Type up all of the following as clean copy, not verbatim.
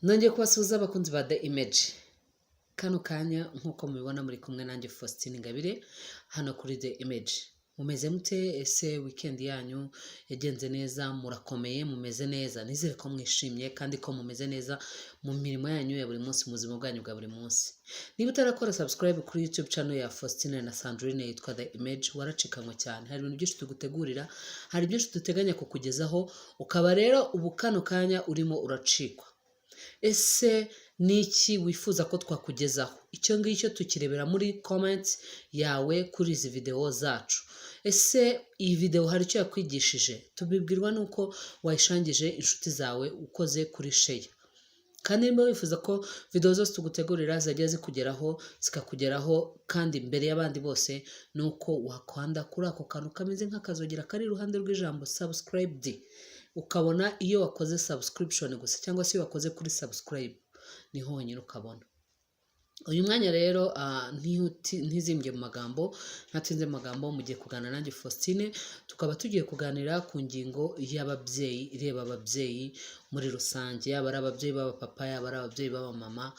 Nongeye kubasuhuza abakunzi ba The Image. Kano kanya nk'uko mubibona muri kumwe nanjye Faustin Ingabire hano kuri The Image. Mumeze mute? Ese weekend yanyu yagenze neza? Murakomeye? Mumeze neza? Nizere ko mwishimye kandi ko mumeze neza mu mirimo yanyu ya buri munsi, mu buzima bwanyu bwa buri munsi. Niba utarakora subscribe kuri YouTube channel ya Faustin na Sandrine yitwa The Image, waracikanywe cyane. Hari ibintu byinshi tugutegurira, hari byinshi duteganya kukugezaho, ukaba rero ubu kano kanya urimo uracikwa. Ese niki wifuza ko twakugezaho? Icyo ngicyo tukirebera muri comments yawe kuri izi video zacu. Ese iyi video hari icyo yakwigishije? Tubibwirwa nuko wayishangije inshuti zawe ukoze kuri share. Kandi niba wifuza ko video zose tugutegurira zajya zikugeraho, zikakugeraho kandi mbere y'abandi bose, nuko wakwanda kuri ako kantu kameze nk'akazogera kari iruhande rw'ijambo subscribed. Ukabona iyo wakoze subscription gusa cyangwa se iyo wakoze kuri subscribe niho honyine ukabona. Uyu mwanya rero ntizimbye mu magambo, ntatinze mu magambo, mugiye kuganira nanjye Faustine, tukaba tugiye kuganira ku ngingo y'ababyeyi, ireba ababyeyi muri rusange, yaba ari ababyeyi b'abapapa, yaba ari ababyeyi b'abamama,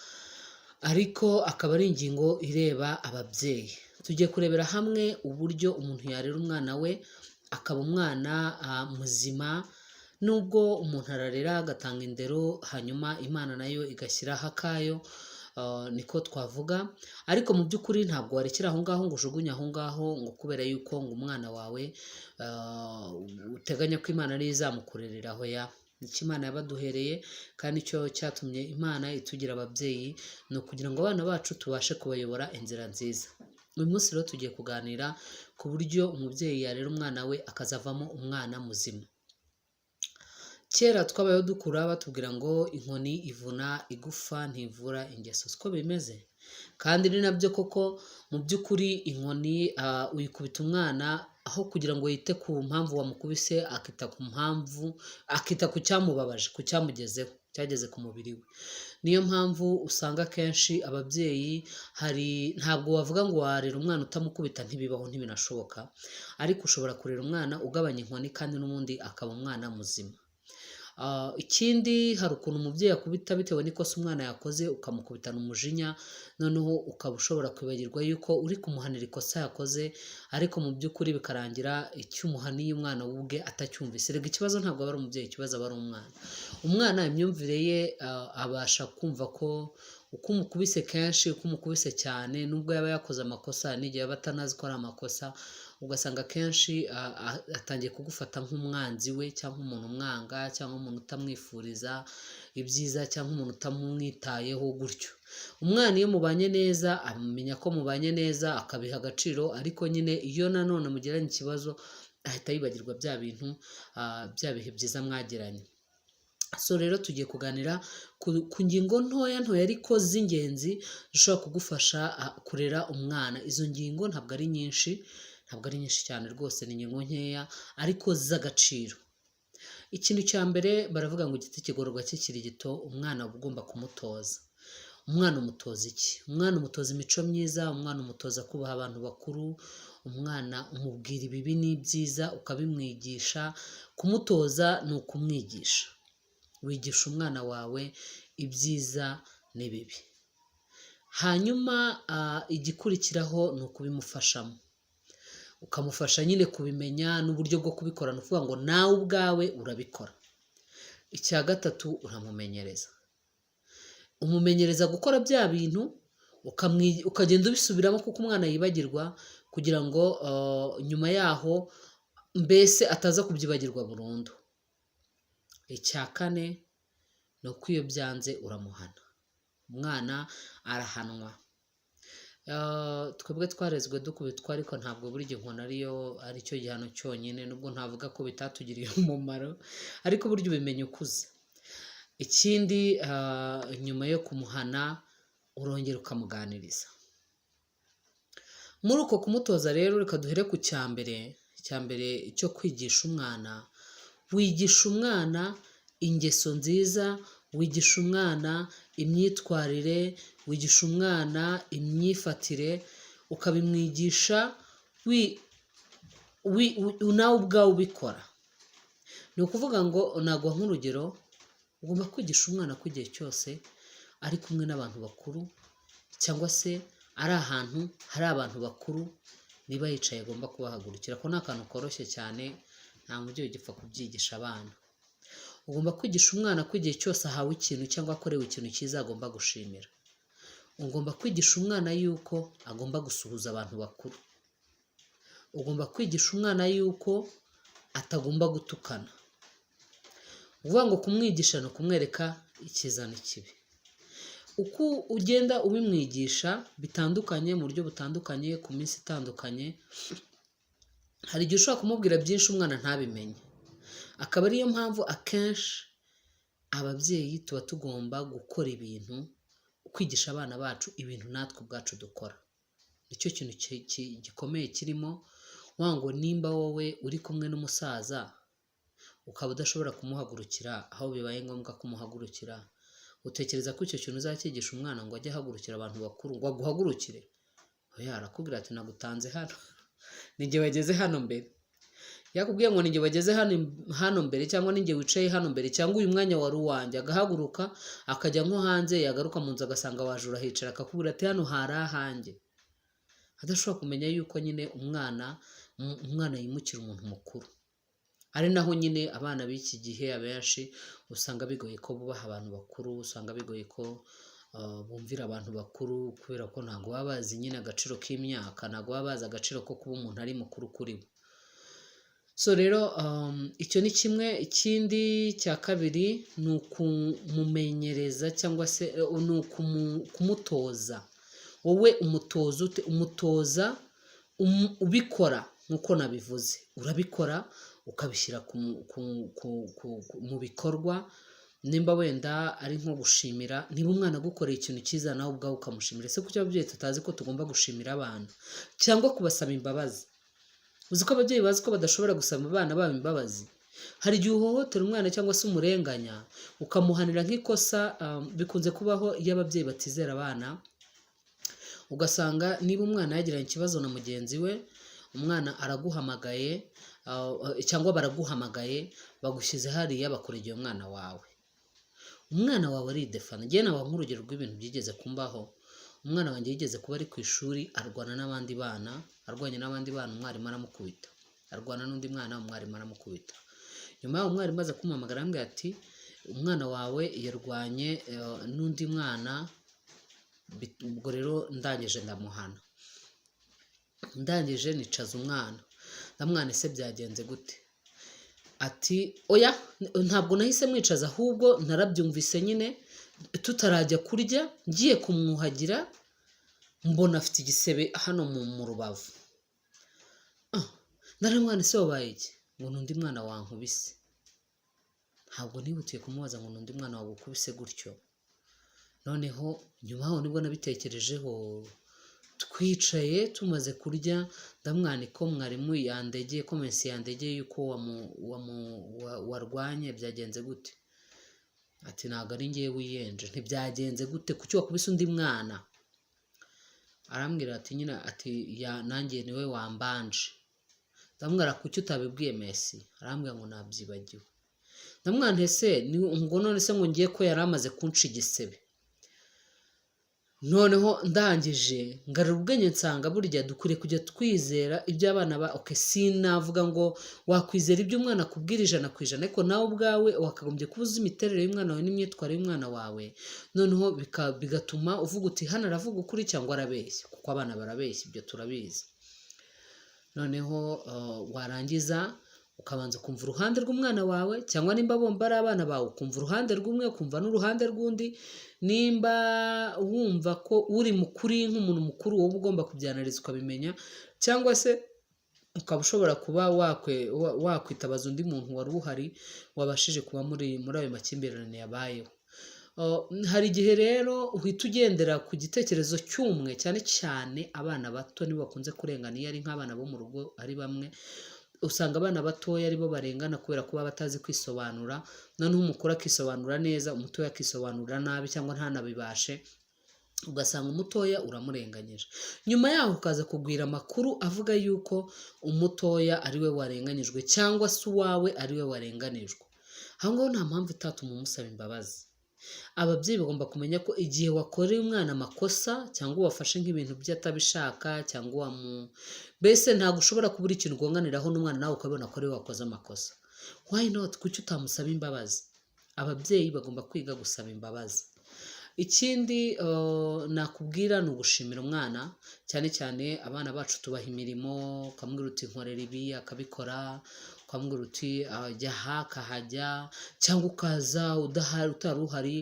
ariko akaba ari ingingo ireba ababyeyi. Tugiye kurebera hamwe uburyo umuntu yarera umwana we akaba umwana muzima, nubwo umuntu ararera agatanga indero hanyuma Imana nayo igashyiraho akayo, niko twavuga. Ariko mu by'ukuri ntabwo warekera aho ngaho ngo ujugunye aho ngaho ngo kubera yuko ngo umwana wawe uteganya ko Imana ariyo izamukurereraho. Icyo Imana yabaduhereye kandi icyo cyatumye Imana itugira ababyeyi ni ukugira ngo abana bacu tubashe kubayobora inzira nziza. Uyu munsi rero tugiye kuganira ku buryo umubyeyi yarera umwana we akazavamo umwana muzima. Kera twabayeho dukura batubwira ngo inkoni ivuna igufa ntivura ingeso. Siko bimeze? Kandi ni nabyo koko. Mu by'ukuri inkoni uyikubita umwana aho kugira ngo yite ku mpamvu wamukubise, akita ku mpamvu, akita ku cyamubabaje, ku cyamugezeho, cyageze ku mubiri we. Niyo mpamvu usanga kenshi ababyeyi ntabwo wavuga ngo warera umwana utamukubita, ntibibaho, ntibinashoboka. Ariko ushobora kurera umwana ugabanya inkoni kandi n'ubundi akaba umwana muzima. Ikindi, hari ukuntu umubyeyi akubita bitewe n'ikosa umwana yakoze, ukamukubitana umujinya, noneho ukaba ushobora kwibagirwa yuko uri kumuhanira ikosa yakoze, ariko mu by'ukuri bikarangira icyo umuhaniye umwana we ubwe atacyumvise. Rega ikibazo ntabwo aba ari umubyeyi, ikibazo aba ari umwana. Umwana imyumvire ye abasha kumva ko uko umukubise kenshi, uko umukubise cyane, nubwo yaba yakoze amakosa, n'igihe yaba atanazi ko ari amakosa, ugasanga kenshi atangiye kugufata nk'umwanzi we, cyangwa umuntu umwanga, cyangwa umuntu utamwifuriza ibyiza, cyangwa umuntu utamwitayeho gutyo. Umwana iyo mubanye neza amenya ko mubanye neza, akabiha agaciro, ariko nyine iyo nanone mugiranye ikibazo ahita yibagirwa bya bintu, bya bihe byiza mwagiranye. So rero tugiye kuganira ku ngingo ntoya ariko z'ingenzi zishobora kugufasha kurera umwana. Izo ngingo ntabwo ari nyinshi cyane rwose, ni ingingo nkeya ariko z'agaciro. Ikintu cya mbere baravuga ngo igiti kigororwa kikiri gito, umwana uba ugomba kumutoza. Umwana umutoza iki? Umwana umutoza imico myiza, umwana umutoza kubaha abantu bakuru, umwana umubwira ibibi n'ibyiza ukabimwigisha. Kumutoza ni ukumwigisha. Wigisha umwana wawe ibyiza n'ibibi. Hanyuma igikurikiraho ni ukubimufashamo, ukamufasha nyine kubimenya n'uburyo bwo kubikora, ni ukuvuga ngo nawe ubwawe urabikora. Icya gatatu, uramumenyereza. Umumenyereza gukora bya bintu, ukagenda ubisubiramo kuko umwana yibagirwa, kugira ngo nyuma yaho mbese ataza kubyibagirwa burundu. Icya kane ni uko iyo byanze uramuhana. Umwana arahanwa. Twebwe twarezwe dukubitwa, ariko ntabwo buri gihe inkoni ari cyo gihano cyonyine, nubwo ntavuga ko bitatugiriye umumaro, ariko burya ubimenya ukuze. Ikindi, nyuma yo kumuhana urongera ukamuganiriza. Muri uko kumutoza rero, reka duhere ku cya mbere cyo kwigisha umwana. Wigisha umwana ingeso nziza, wigisha umwana imyitwarire, wigisha umwana imyifatire, ukabimwigisha nawe ubwawe ubikora. Ni ukuvuga ngo naguha nk'urugero, ugomba kwigisha umwana ko igihe cyose ari kumwe n'abantu bakuru cyangwa se ari ahantu hari abantu bakuru, niba yicaye agomba kubahagurukira. Ko ni akantu koroshye cyane, nta mubyeyi ugipfa kubyigisha abana. Ugomba kwigisha umwana ko igihe cyose ahawe ikintu cyangwa akorewe ikintu cyiza agomba gushimira. Ugomba kwigisha umwana yuko agomba gusuhuza abantu bakuru. Ugomba kwigisha umwana yuko atagomba gutukana. Uvuga ngo kumwigisha no kumwereka icyiza n'ikibi. Uko ugenda ubimwigisha bitandukanye, mu buryo butandukanye, ku minsi itandukanye, hari igihe ushobora kumubwira byinshi umwana ntabimenye. Akaba ariyo mpamvu akenshi ababyeyi tuba tugomba gukora ibintu, kwigisha abana bacu ibintu natwe ubwacu dukora. Nicyo kintu gikomeye kirimo. Ngo nimba wowe uri kumwe n'umusaza ukaba udashobora kumuhagurukira aho bibaye ngombwa kumuhagurukira, utekereza ko icyo kintu uzakigisha umwana ngo ajye ahagurukira abantu bakuru, ngo aguhagurukire? Oya, arakubwira ati nagutanze hano, ninjye wageze hano mbere. Yakubwiye ngo ninjye wageze hano mbere, cyangwa ninjye wicaye hano mbere, cyangwa uyu mwanya wari uwanjye, agahaguruka akajya nko hanze, yagaruka mu nzu agasanga waje urahicara, akakubwira ati hano hari ahanjye. Adashobora kumenya yuko nyine umwana yimukira umuntu mukuru. Ari naho nyine abana b'iki gihe abenshi usanga bigoye ko bubaha abantu bakuru, usanga bigoye ko bumvira abantu bakuru, kubera ko ntabwo baba bazi nyine agaciro k'imyaka, ntabwo baba bazi agaciro ko kuba umuntu ari mukuru kuri bo. So rero icyo ni kimwe. Ikindi cya kabiri ni ukumumenyereza cyangwa se ni ukumutoza. Wowe umutoza ubikora nk'uko nabivuze. Urabikora ukabishyira mu bikorwa. Nimba wenda ari nko gushimira, niba umwana agukoreye ikintu cyiza nawe ubwawe ukamushimira. Ese kuki ababyeyi tutazi ko tugomba gushimira abana cyangwa kubasaba imbabazi? Uzi ko ababyeyi bazi ko badashobora gusaba abana babo imbabazi? Hari igihe uhohotera umwana cyangwa se umurenganya ukamuhanira nk'ikosa. Bikunze kubaho iyo ababyeyi batizera abana, ugasanga niba umwana yagiranye ikibazo na mugenzi we, umwana araguhamagaye cyangwa baraguhamagaye, bagushyize hariya bakuregeye umwana wawe. Umwana wawe aridefana. Njye nabaha nk'urugero rw'ibintu byigeze kumbaho. Umwana wanjye yigeze kuba ari ku ishuri arwana n'abandi bana, arwanye n'abandi bana, umwarimu aramukubita. Arwana n'undi mwana, umwarimu aramukubita. Nyuma yaho umwarimu aza kumuhamagara arambwira ati umwana wawe yarwanye n'undi mwana. Ubwo rero ndangije ndamuhana, ndangije nicaza umwana, ndamwana ese byagenze gute? Ati oya, ntabwo nahise mwicaza, ahubwo narabyumvise nyine tutarajya kurya, ngiye kumwuhagira mbona afite igisebe hano mu rubavu. Ndaramwana ese wabaye iki? Ngo n'undi mwana wankubise. Ntabwo nihutiye kumubaza ngo n'undi mwana wagukubise gutyo. Noneho nyuma aho nibwo nabitekerejeho, twicaye tumaze kurya, ndamwana ko mwarimu yandegeye, komensi yandegeye yuko warwanye, byagenze gute? Ati ntabwo ari ngewe wiyenje. Ntibyagenze gute? Kuki wakubise undi mwana? Arambwira ati nyine ati nanjye niwe wambanje. Ndamwara kuki utabibwiye Messi? Arambwira ngo nabyibagiwe. Ndamwana ese ngo none se ngo ngiye ko yari amaze kunca igisebe. Noneho ndangije ngarura ubwenge nsanga burya dukwiye kujya twizera ibyo abana sinavuga ngo wakwizera ibyo umwana akubwira 100%, ariko nawe ubwawe wakagombye kuba uzi imiterere y'umwana wawe n'imyitwarire y'umwana wawe. Noneho bigatuma uvuga uti hano aravuga ukuri cyangwa arabeshya, kuko abana barabeshya, ibyo turabizi. Noneho warangiza ukabanza kumva uruhande rw'umwana wawe, cyangwa nimba bomba ari abana bawe ukumva uruhande rw'umwe, ukumva n'uruhande rw'undi. Nimba wumva ko uri mukuri nk'umuntu mukuru, wowe ugomba kubyanariza ukabimenya, cyangwa se ukaba ushobora kuba wakwitabaza undi muntu wari uhari wabashije kuba muri ayo makimbirane yabayeho. Hari igihe rero uhita ugendera ku gitekerezo cy'umwe, cyane cyane abana bato nibo bakunze kurengana iyo ari nk'abana bo mu rugo ari bamwe. Usanga abana batoya aribo barengana kubera kuba batazi kwisobanura, noneho umukuru akisobanura neza, umutoya akisobanura nabi cyangwa ntanabibashe, ugasanga umutoya uramurenganyije. Nyuma yaho ukaza kugwira amakuru avuga yuko umutoya ariwe warenganyijwe cyangwa se uwawe ariwe warenganijwe. aho ngaho nta mpamvu itatuma umusaba imbabazi. Ababyeyi bagomba kumenya ko igihe wakoreye umwana amakosa cyangwa wafashe nk'ibintu bye atabishaka cyangwa mbese ntabwo ushobora kubura ikintu ugonganiraho n'umwana nawe ukabona ko ariwe wakoze amakosa. Why not? Kuki utamusaba imbabazi? Ababyeyi bagomba kwiga gusaba imbabazi. Ikindi nakubwira ni ugushimira umwana, cyane cyane abana bacu tubaha imirimo, ukamubwira uti nkorera ibi akabikora, ukamubwira uti jya aha akahajya, cyangwa ukaza utari uhari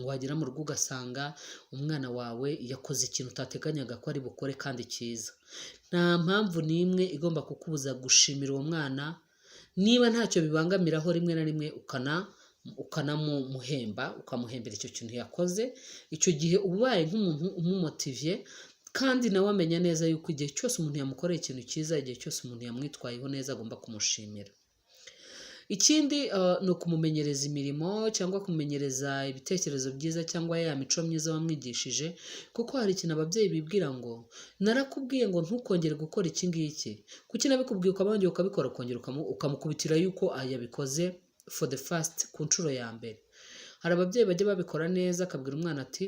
wagera mu rugo ugasanga umwana wawe yakoze ikintu utateganyaga ko ari bukore kandi cyiza. Nta mpamvu n'imwe igomba kukubuza gushimira uwo mwana, niba ntacyo bibangamiraho rimwe na rimwe ukanamuhemba, ukamuhembera icyo kintu yakoze. Icyo gihe ubaye nk'umuntu umumotiviye, kandi nawe amenya neza yuko igihe cyose umuntu yamukoreye ikintu cyiza, igihe cyose umuntu yamwitwayeho neza agomba kumushimira. Ikindi ni ukumumenyereza imirimo cyangwa kumumenyereza ibitekerezo byiza cyangwa ya mico myiza wamwigishije, kuko hari ikintu ababyeyi bibwira ngo narakubwiye ngo ntukongere gukora iki ngiki, kuki nabikubwiye ukabongera ukabikora, ukongera ukamukubitira yuko yabikoze for the first ku nshuro ya mbere. Hari ababyeyi bajya babikora neza, akabwira umwana ati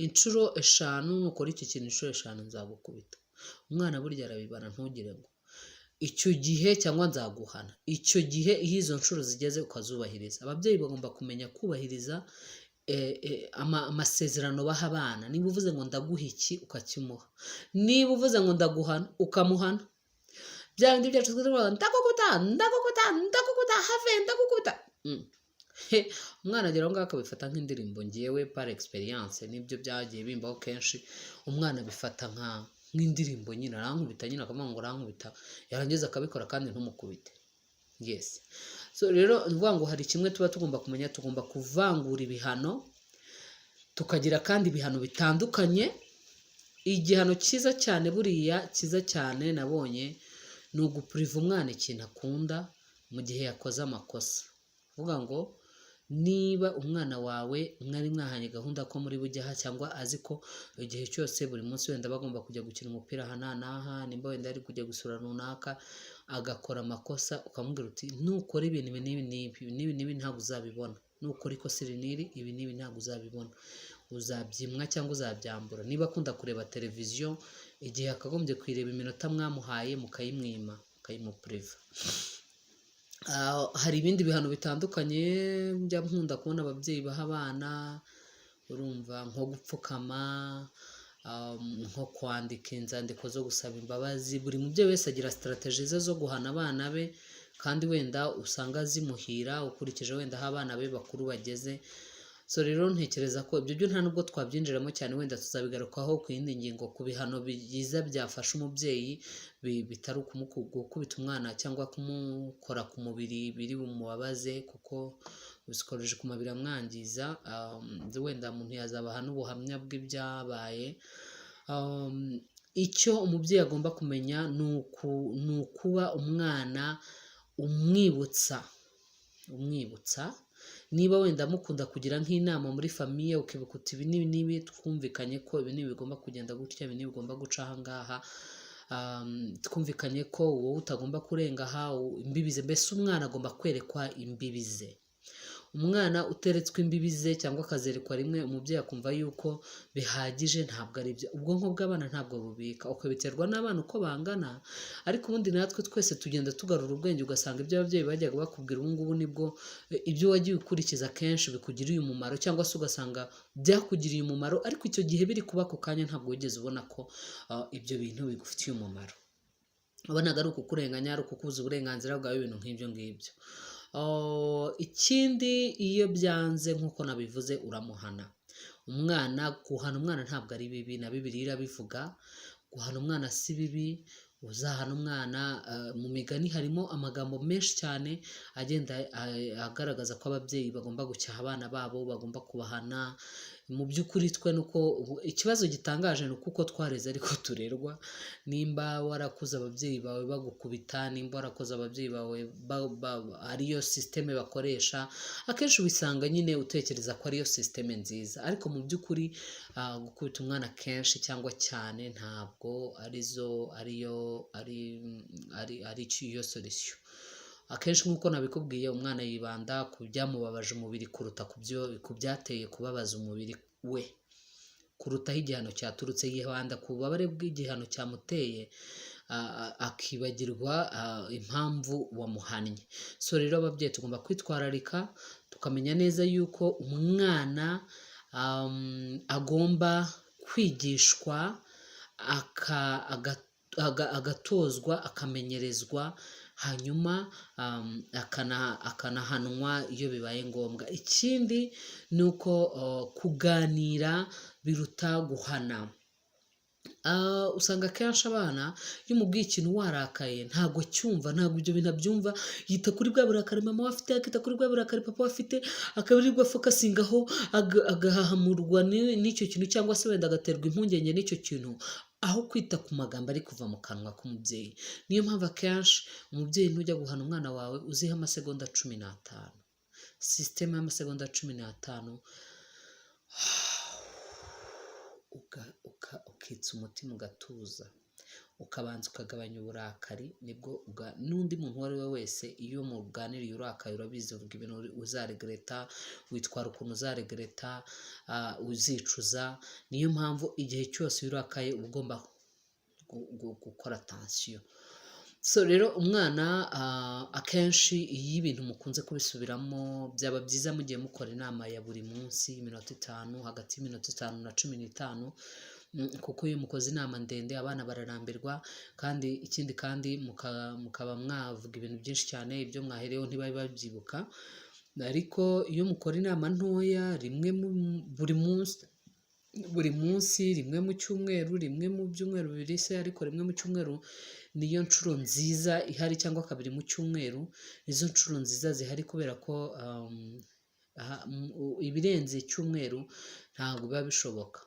inshuro 5 nukora iki kintu inshuro 5 nzagukubita. Umwana burya arabibana, ntugire ngo icyo gihe cyangwa nzaguhana. Icyo gihe iyo izo nshuro zigeze ukazubahiriza. Ababyeyi bagomba kumenya kubahiriza amasezerano baha abana. Niba uvuze ngo ndaguha iki ukakimuha, niba uvuze ngo ndaguhana ukamuhana. Bya bindi byacu twitwa ndagukuta have ndagukuta. Umwana agera aho ngaho akabifata nk'indirimbo. Ngewe par experience nibyo byagiye bimbaho kenshi. Umwana abifata nk'indirimbo nyine, arankubita nyine akavuga ngo arankubita, yarangiza akabikora kandi ntumukubite. Yes. So rero ndivuga ngo hari kimwe tuba tugomba kumenya, tugomba kuvangura ibihano, tukagira kandi ibihano bitandukanye. Igihano cyiza cyane buriya cyiza cyane nabonye ni ugupuriva umwana ikintu akunda mu gihe yakoze amakosa. Uvuga ngo niba umwana wawe mwari mwahanye gahunda ko muri bujyaha, cyangwa azi ko igihe cyose buri munsi wenda bagomba kujya gukina umupira aha, nimba wenda ari kujya gusura runaka agakora amakosa, ukamubwira uti nukora ibintu n'ibi ntabwo uzabibona, nukora ikosa ibi n'ibi ntabwo uzabibona, uzabyimwa cyangwa uzabyambura. Niba akunda kureba televiziyo, igihe akagombye kwireba iminota mwamuhaye mukayimwima, mukayimupuriva. Hari ibindi bihano bitandukanye njya nkunda kubona ababyeyi baha abana, urumva nko gupfukama, nko kwandika inzandiko zo gusaba imbabazi. Buri mubyeyi wese agira strategy ze zo guhana abana be, kandi wenda usanga zimuhira ukurikije wenda aho abana be bakuru bageze. So rero ntekereza ko ibyo byo nta nubwo twabyinjiramo cyane, wenda tuzabigarukaho ku yindi ngingo, ku bihano byiza byafasha umubyeyi bitari gukubita umwana cyangwa kumukora ku mubiri biri bumubabaze, kuko psychologiquement biramwangiza. Wenda umuntu yazabaha n'ubuhamya bw'ibyabaye. Icyo umubyeyi agomba kumenya ni ukuba umwana umwibutsa. Niba wenda mukunda kugira nk'inama muri famiye, ukibuka uti ibi n'ibi twumvikanye ko ibi n'ibi bigomba kugenda gutya, ibi n'ibi bigomba guca aha ngaha, twumvikanye ko wowe utagomba kurenga aha imbibize. Mbese umwana agomba kwerekwa imbibize. Umwana uteretswe imbibize cyangwa akazerekwa rimwe, umubyeyi akumva yuko bihagije, ntabwo ari byo. Ubwonko bw'abana ntabwo bubika, uko biterwa n'abana uko bangana, ariko ubundi natwe twese tugenda tugarura ubwenge, ugasanga ibyo ababyeyi bajyaga bakubwira ubu ngubu nibwo ibyo wagiye ukurikiza kenshi bikugiriye umumaro, cyangwa se ugasanga byakugiriye umumaro, ariko icyo gihe biri kuba ako kanya ntabwo wigeze ubona ko ibyo bintu bigufitiye umumaro. Wabonaga ari ukukurenganya, ari ukukubuza uburenganzira bwawe, ibintu nk'ibyo ngibyo. Ikindi, iyo byanze nk'uko nabivuze uramuhana. Guhana umwana ntabwo ari bibi, na Bibiliya irabivuga. Guhana umwana si bibi. Uzahana umwana, mu migani harimo amagambo menshi cyane agenda agaragaza ko ababyeyi bagomba gucyaha abana babo, bagomba kubahana. Mu by'ukuri twe nuko ikibazo gitangaje ni uko twareze ariko turerwa. Nimba warakuze ababyeyi bawe bagukubita, nimba warakoze ababyeyi bawe ariyo systeme bakoresha, akenshi ubisanga nyine utekereza ko ariyo systeme nziza, ariko mu by'ukuri gukubita umwana kenshi cyangwa cyane ntabwo ariyo solution. akenshi nk'uko nabikubwiye umwana yibanda ku byamubabaje umubiri kuruta ku byateye kubabaza umubiri we, kurutaho igihano cyaturutse, yibanda ku bubabare bw'igihano cyamuteye akibagirwa impamvu wamuhannye. So rero ababyeyi tugomba kwitwararika tukamenya neza yuko umwana agomba kwigishwa agatozwa akamenyerezwa, hanyuma akanahanwa iyo bibaye ngombwa. Ikindi ni uko kuganira biruta guhana. Usanga akenshi abana iyo umubwiye ikintu warakaye ntabwo cyumva, ntabwo ibyo bintu abyumva, yita kuri bwa burakari mama we afite, akita kuri bwa burakari papa we afite, akabirirwa fokasingaho, agahahamurwa n'icyo kintu, cyangwa se wenda agaterwa impungenge n'icyo kintu, aho kwita ku magambo ari kuva mu kanwa k'umubyeyi. Niyo mpamvu akenshi umubyeyi ntujya guhana umwana wawe uziho amasegonda 15, sisiteme y'amasegonda 15, ukitsa umutima ugatuza, ukabanza ukagabanya uburakari, nibwo n'undi muntu uwo ari we wese iyo muganiriye urakaye urabizi uvuga ibintu uzaregreta, witwara ukuntu uzaregreta, uzicuza. Niyo mpamvu igihe cyose iyo urakaye uba ugomba gukora attention. So rero umwana akenshi iyo ibintu mukunze kubisubiramo byaba byiza mugiye mukora inama ya buri munsi y'iminota 5, hagati y'iminota 5 na 15, kuko iyo mukoze inama ndende abana bararambirwa, kandi ikindi kandi mukaba mwavuga ibintu byinshi cyane, ibyo mwahereyeho ntibabe babyibuka. Ariko iyo mukora inama ntoya rimwe buri munsi, rimwe mu cyumweru, rimwe mu byumweru bibiri se, ariko rimwe mu cyumweru niyo nshuro nziza ihari, cyangwa kabiri mu cyumweru nizo nshuro nziza zihari, kubera ko ibirenze icyumweru ntabwo biba bishoboka.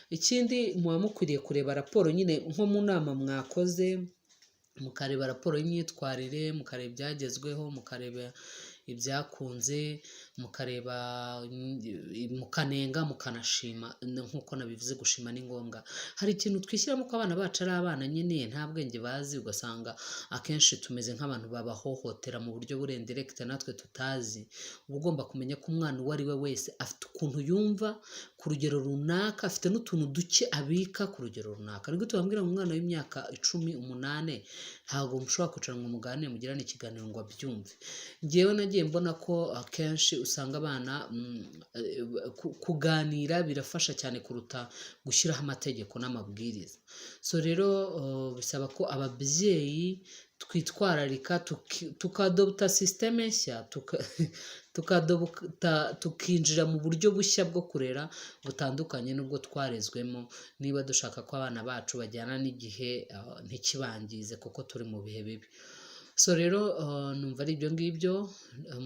Ikindi muba mukwiriye kureba raporo nyine nko mu nama mwakoze, mukareba raporo y'imyitwarire, mukareba ibyagezweho, mukareba ibyakunze, mukareba, mukanenga, mukanashima. Nk'uko nabivuze, gushima ni ngombwa. Hari ikintu twishyiramo ko abana bacu ari abana nyine nta bwenge bazi, ugasanga akenshi tumeze nk'abantu babahohotera mu buryo burendirekita natwe tutazi. Uba ugomba kumenya ko umwana uwo ari we wese afite ukuntu yumva ku rugero runaka, afite n'utuntu duke abika ku rugero runaka. Nibwo tubabwira ngo umwana w'imyaka 10, 8 ntabwo mushobora kwicara ngo muganire mugirane ikiganiro ngo abyumve. Ngewe nagiye mbona ko akenshi usanga abana kuganira birafasha cyane kuruta gushyiraho amategeko n'amabwiriza. So rero bisaba ko ababyeyi twitwararika tukadopta systeme nshya, tukinjira mu buryo bushya bwo kurera butandukanye n'ubwo twarezwemo, niba dushaka ko abana bacu bajyana n'igihe ntikibangize, kuko turi mu bihe bibi. So rero numva ari ibyo ngibyo.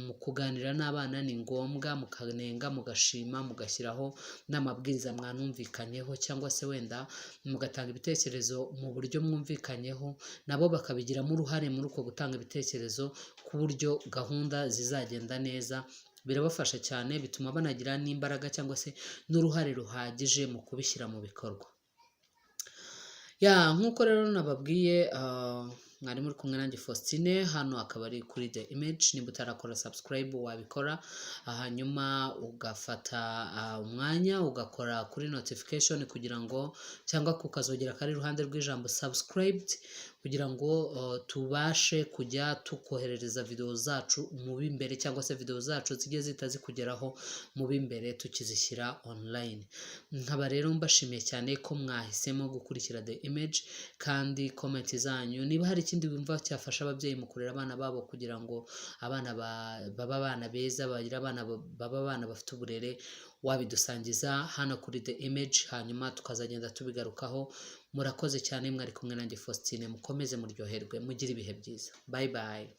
Mu kuganira n'abana ni ngombwa, mukanenga, mugashima, mugashyiraho n'amabwiriza mwanumvikanyeho, cyangwa se wenda mugatanga ibitekerezo mu buryo mwumvikanyeho, nabo bakabigiramo uruhare muri uko gutanga ibitekerezo ku buryo gahunda zizagenda neza. Birabafasha cyane, bituma banagira n'imbaraga cyangwa se n'uruhare ruhagije mu kubishyira mu bikorwa. Nk'uko rero nababwiye, mwari muri kumwe nanjye Faustine, hano akaba ari kuri The Image. Niba utarakora subscribe wabikora, hanyuma ugafata umwanya ugakora kuri notification kugira ngo, cyangwa kukazogera kari iruhande rw'ijambo subscribed, kugira ngo tubashe kujya tukoherereza video zacu mu b'imbere, cyangwa se video zacu zijye zihita zikugeraho mu b'imbere tukizishyira online. Nkaba rero mbashimiye cyane ko mwahisemo gukurikira The Image, kandi comment zanyu, niba hari ikindi wumva cyafasha ababyeyi mu kurera abana babo kugira ngo abana baba abana beza, bagira abana baba abana bafite uburere, wabidusangiza hano kuri The Image, hanyuma tukazagenda tubigarukaho. Murakoze cyane, mwari kumwe nanjye Faustine, mukomeze muryoherwe, mugire ibihe byiza. Bye bye.